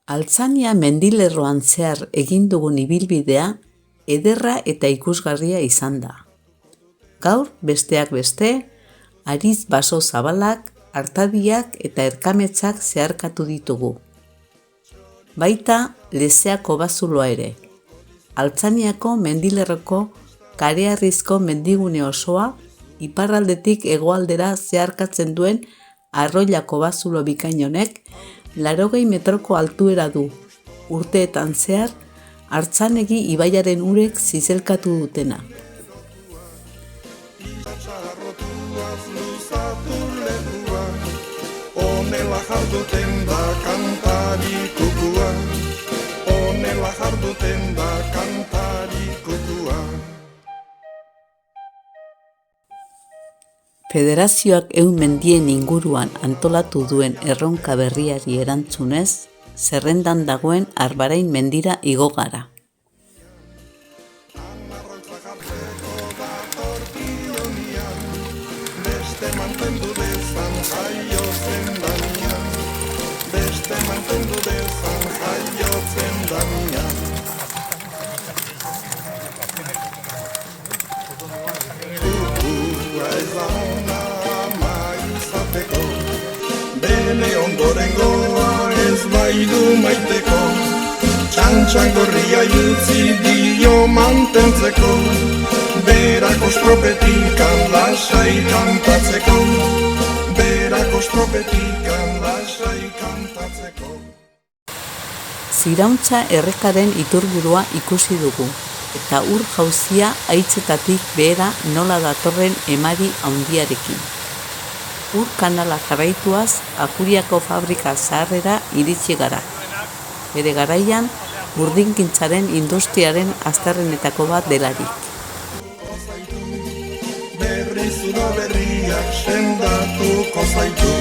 Altzania mendilerroan zehar egin dugun ibilbidea ederra eta ikusgarria izan da. Gaur, besteak beste, haritz baso zabalak, artadiak eta erkametzak zeharkatu ditugu. Baita Lezeako bazuloa ere, Altzaniako mendilerroko kareharrizko mendigune osoa iparraldetik hegoaldera zeharkatzen duen Arroilako bazulo bikain honek 80 metroko altuera du, urteetan zehar Artzanegi ibaiaren urek zizelkatu dutena. Honela jarduten da kantari kukua, honela jarduten da kantari kukua. Federazioak 100 mendien inguruan antolatu duen erronka berriari erantzunez, zerrendan dagoen Arbarain mendira igo gara. Beste mantendu dezan jaiotzen danian, beste mantendu dezan jaiotzen danian. Kukua ez da ona ama izateko, bere ondorengoa ez baidu maiteko, txantxan gorria jutzi dio mantentzeko, berako estropetikan lasai kantatzeko, berako estropetikan lasai kantatzeko. Zirauntza errekaren iturburua ikusi dugu, eta ur jauzia haitzetatik behera nola datorren emari handiarekin. Ur kanala jarraituaz Ajuriako fabrika zaharrera iritsi gara. Bere garaian, burdingintzaren industriaren aztarrenetako bat delarik. Berriz uda berriak sendatuko zaitu.